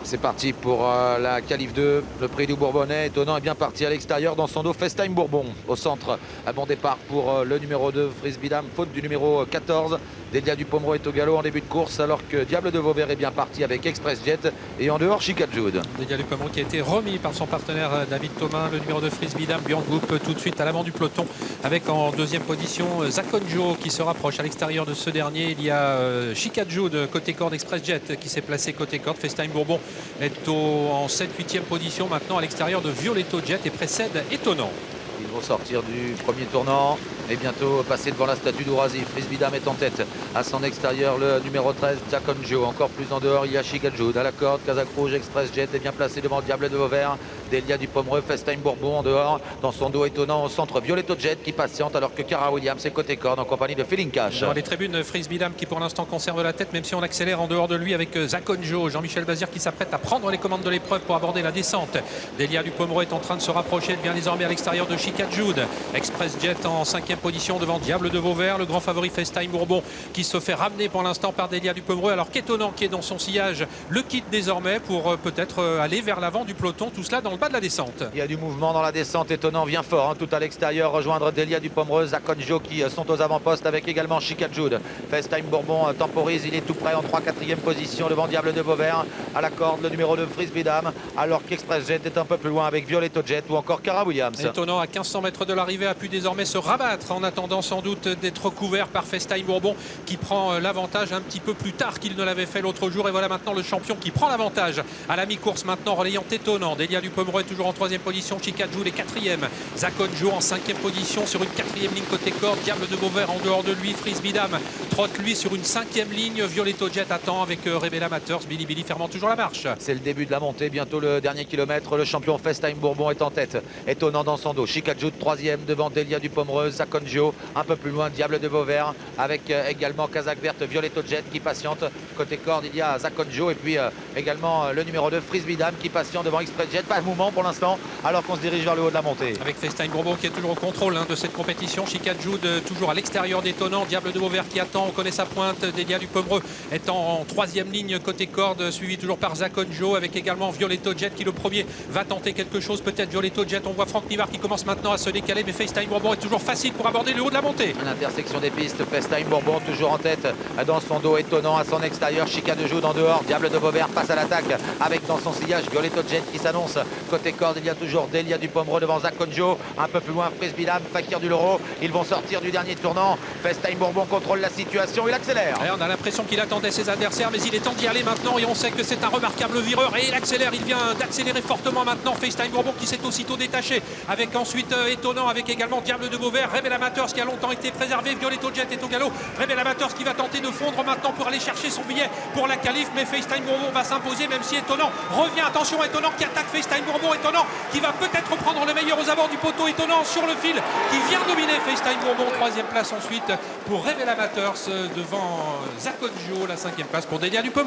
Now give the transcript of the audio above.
C'est parti pour la qualif 2, le prix du Bourbonnais. Étonnant est bien parti à l'extérieur dans son dos. FaceTime Bourbon au centre. Un bon départ pour le numéro 2, Frisbee Dame, faute du numéro 14. Delia Dupomeroy est au galop en début de course, alors que Diable de Vauvert est bien parti avec Express Jet et en dehors Chica Jude. Delia Dupomeroy qui a été remis par son partenaire David Thomas. Le numéro 2 Frisbee Dame lui en groupe tout de suite à l'avant du peloton, avec en deuxième position Zakonjo qui se rapproche à l'extérieur de ce dernier. Il y a Chica Jude côté corde, Express Jet qui s'est placé côté corde. FaceTime Bourbon est en 7-8e position maintenant à l'extérieur de Violetto Jet et précède Étonnant. Ils vont sortir du premier tournant et bientôt passer devant la statue d'Ourasi. Frisbee Dame est en tête. À son extérieur, le numéro 13, Zakonjo. Encore plus en dehors, il y a Chica Jude. À la corde, Kazakh Rouge, Express Jet est bien placé devant Diable de Vauvert. Delia Dupomeroy, FaceTime Bourbon en dehors. Dans son dos Étonnant au centre, Violetto Jet qui patiente, alors que Cara Williams est côté corde en compagnie de Feeling Cash. Dans les tribunes, Frisbee Dame qui pour l'instant conserve la tête, même si on accélère en dehors de lui avec Zakonjo. Jean-Michel Bazir qui s'apprête à prendre les commandes de l'épreuve pour aborder la descente. Delia Dupomeroy est en train de se rapprocher. Elle vient désormais à l'extérieur de Chica Jude. Express Jet en 5e position devant Diable de Vauvert. Le grand favori FaceTime Bourbon qui se fait ramener pour l'instant par Delia Dupomeroy. Alors qu'Étonnant qui est dans son sillage le quitte désormais pour peut-être aller vers l'avant du peloton. Tout cela dans le bas de la descente. Il y a du mouvement dans la descente. Étonnant vient fort, tout à l'extérieur, rejoindre Delia Dupomeroy, Zakonjo qui sont aux avant-postes avec également Chica Jude. FaceTime Bourbon temporise, il est tout près en 3-4e position devant Diable de Vauvert. À la corde, le numéro 2 Frisbee Dame, alors qu'Express Jet est un peu plus loin avec Violetto Jet ou encore Cara Williams. Étonnant à 1500 mètres de l'arrivée a pu désormais se rabattre en attendant sans doute d'être couvert par FaceTime Bourbon qui prend l'avantage un petit peu plus tard qu'il ne l'avait fait l'autre jour. Et voilà maintenant le champion qui prend l'avantage à la mi-course maintenant, relayant Étonnant. Delia Dupomeroy est toujours en 3e position, Chica Jude est 4e. Zakonjo en 5e position sur une 4e ligne côté corde. Diable de Vauvert en dehors de lui. Frisbee Dame trotte lui sur une 5e ligne. Violetto Jet attend avec Rebel Amateurs. Billy fermant toujours la marche. C'est le début de la montée, bientôt le dernier kilomètre. Le champion FaceTime Bourbon est en tête. Étonnant dans son dos. Chica Jude 3e devant Delia Dupomeroy, Zakonjo un peu plus loin, Diable de Vauvert avec également Kazakh Verte, Violetto Jet qui patiente. Côté corde, il y a Zakonjo et puis également le numéro 2 Frisbee Dame qui patiente devant Express Jet. Pas de mouvement pour l'instant alors qu'on se dirige vers le haut de la montée. Avec FaceTime Bourbon qui est toujours au contrôle de cette compétition. Chica Jude toujours à l'extérieur d'Étonnant. Diable de Vauvert qui attend, on connaît sa pointe. Delia Dupomeroy étant en 3e ligne côté corde, suivi toujours par Zakonjo avec également Violetto Jet qui le premier va tenter quelque chose. Peut-être Violetto Jet, on voit Franck Nivard qui commence maintenant à se décaler, mais FaceTime Bourbon est toujours facile pour aborder le haut de la montée. L'intersection des pistes, FaceTime Bourbon toujours en tête dans son dos. Étonnant à son extérieur, Chica Jude en dehors. Diable de Vauvert passe à l'attaque avec dans son sillage Violetto Jet qui s'annonce. Côté corde, il y a toujours Delia Dupomeroy devant Zakonjo. Un peu plus loin, Frisbee Dame, Fakir du Loro. Ils vont sortir du dernier tournant. FaceTime Bourbon contrôle la situation, il accélère. Et on a l'impression qu'il attendait ses adversaires, mais il est temps d'y aller maintenant et on sait que c'est un remarquable vireur et il accélère. Il vient d'accélérer fortement maintenant. FaceTime Bourbon qui s'est aussitôt détaché avec ensuite Étonnant, avec également Diable de Vauvert, Rebel Amateurs qui a longtemps été préservé. Violetto Jet est au galop. Rebel Amateurs qui va tenter de fondre maintenant pour aller chercher son billet pour la qualif, mais FaceTime Bourbon va s'imposer même si Étonnant revient. Attention, Étonnant qui attaque FaceTime Bourbon. Étonnant qui va peut-être prendre le meilleur aux abords du poteau. Étonnant sur le fil qui vient dominer FaceTime Bourbon. 3e place ensuite pour Rebel Amateurs devant Zakonjo. La 5e place pour Delia Dupomeroy.